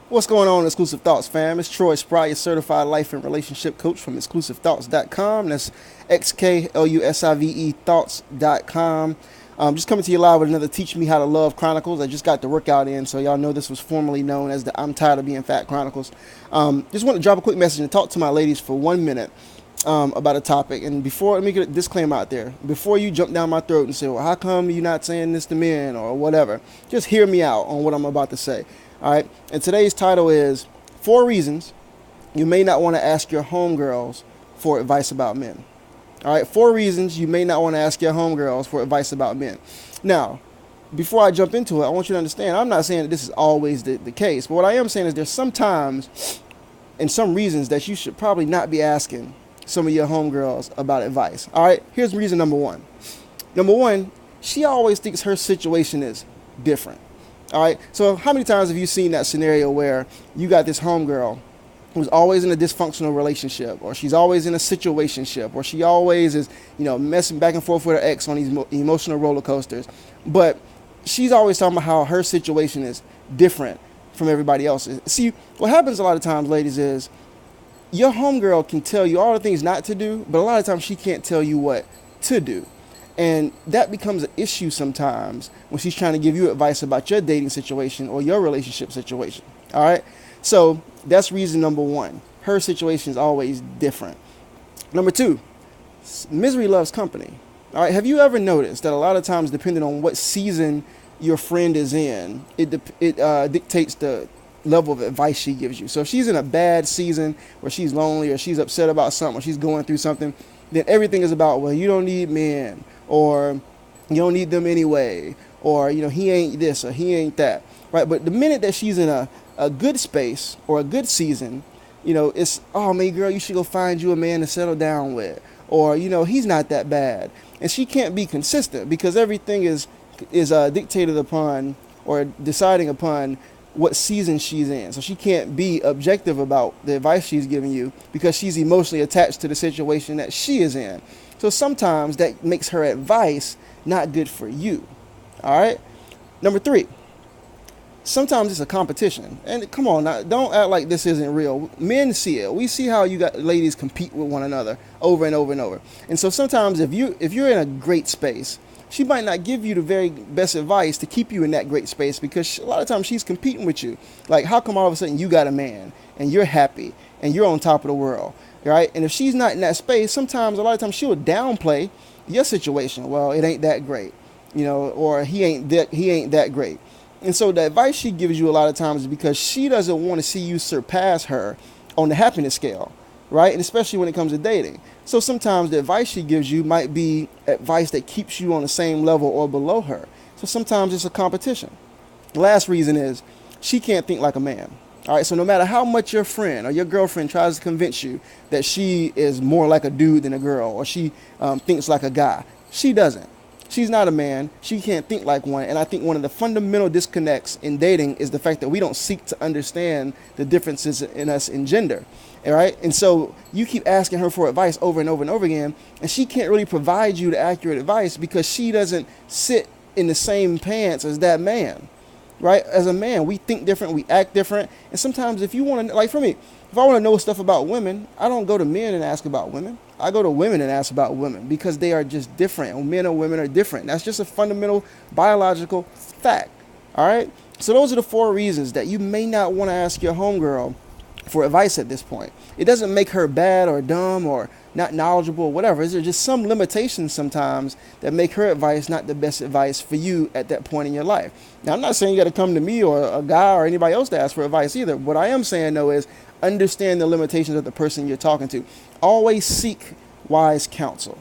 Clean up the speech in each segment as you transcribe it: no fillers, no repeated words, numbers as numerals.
What's going on, Exclusive Thoughts fam? It's Troy Spry, your certified life and relationship coach from exclusivethoughts.com. That's XKLUSIVE thoughts.com. Just coming to you live with another Teach Me How to Love Chronicles. I just got the workout in, so y'all know this was formerly known as the I'm Tired of Being Fat Chronicles. Just want to drop a quick message and talk to my ladies for 1 minute about a topic. And before, let me get a disclaimer out there. Before you jump down my throat and say, well, how come you're not saying this to men or whatever, just hear me out on what I'm about to say. All right, and today's title is 4 reasons you may not want to ask your homegirls for advice about men. All right, 4 reasons you may not want to ask your homegirls for advice about men. Now, before I jump into it, I want you to understand, I'm not saying that this is always the case, but what I am saying is there's some times and some reasons that you should probably not be asking some of your homegirls about advice. All right, here's reason number 1. Number 1, she always thinks her situation is different. All right, so how many times have you seen that scenario where you got this homegirl who's always in a dysfunctional relationship, or she's always in a situationship, or she always is, messing back and forth with her ex on these emotional roller coasters, but she's always talking about how her situation is different from everybody else's. See, what happens a lot of times, ladies, is your homegirl can tell you all the things not to do, but a lot of times she can't tell you what to do. And that becomes an issue sometimes when she's trying to give you advice about your dating situation or your relationship situation. All right. So that's reason number 1. Her situation is always different. Number 2, misery loves company. All right. Have you ever noticed that a lot of times, depending on what season your friend is in, it dictates the level of advice she gives you. So if she's in a bad season where she's lonely or she's upset about something or she's going through something, then everything is about, well, you don't need men, or you don't need them anyway, or he ain't this or he ain't that, right? But the minute that she's in a good space or a good season, it's, oh man, girl, you should go find you a man to settle down with, or he's not that bad. And she can't be consistent because everything is dictated upon or deciding upon what season she's in. So she can't be objective about the advice she's giving you because she's emotionally attached to the situation that she is in. So sometimes that makes her advice not good for you. All right. Number 3, sometimes it's a competition. And come on, now, don't act like this isn't real. Men see it. We see how you got ladies compete with one another over and over and over. And so sometimes if you're in a great space, she might not give you the very best advice to keep you in that great space because a lot of times she's competing with you. Like, how come all of a sudden you got a man and you're happy and you're on top of the world, right? And if she's not in that space, sometimes, a lot of times she'll downplay your situation. Well, it ain't that great, or he ain't that great. And so the advice she gives you a lot of times is because she doesn't want to see you surpass her on the happiness scale, right? And especially when it comes to dating. So sometimes the advice she gives you might be advice that keeps you on the same level or below her. So sometimes it's a competition. The last reason is she can't think like a man. All right, so no matter how much your friend or your girlfriend tries to convince you that she is more like a dude than a girl, or she thinks like a guy, she doesn't. She's not a man. She can't think like one. And I think one of the fundamental disconnects in dating is the fact that we don't seek to understand the differences in us in gender. All right. And so you keep asking her for advice over and over and over again, and she can't really provide you the accurate advice because she doesn't sit in the same pants as that man. Right. As a man, we think different. We act different. And sometimes if you want to, like for me, if I want to know stuff about women, I don't go to men and ask about women. I go to women and ask about women because they are just different. Men and women are different. That's just a fundamental biological fact. All right. So those are the 4 reasons that you may not want to ask your homegirl for advice at this point. It doesn't make her bad or dumb or not knowledgeable or whatever. There's just some limitations sometimes that make her advice not the best advice for you at that point in your life. Now, I'm not saying you got to come to me or a guy or anybody else to ask for advice either. What I am saying, though, is understand the limitations of the person you're talking to. Always seek wise counsel.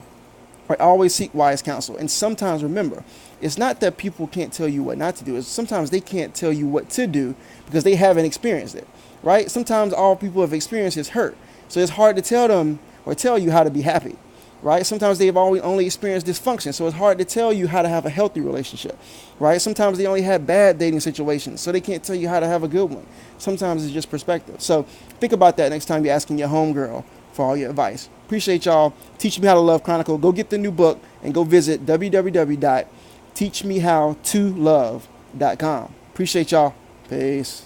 Right? Always seek wise counsel. And sometimes remember, it's not that people can't tell you what not to do. It's sometimes they can't tell you what to do because they haven't experienced it. Right? Sometimes all people have experienced is hurt. So it's hard to tell them or tell you how to be happy. Right? Sometimes they've only experienced dysfunction. So it's hard to tell you how to have a healthy relationship. Right? Sometimes they only had bad dating situations. So they can't tell you how to have a good one. Sometimes it's just perspective. So think about that next time you're asking your homegirl for all your advice. Appreciate y'all. Teach Me How to Love Chronicle. Go get the new book and go visit www.teachmehowtolove.com. Appreciate y'all. Peace.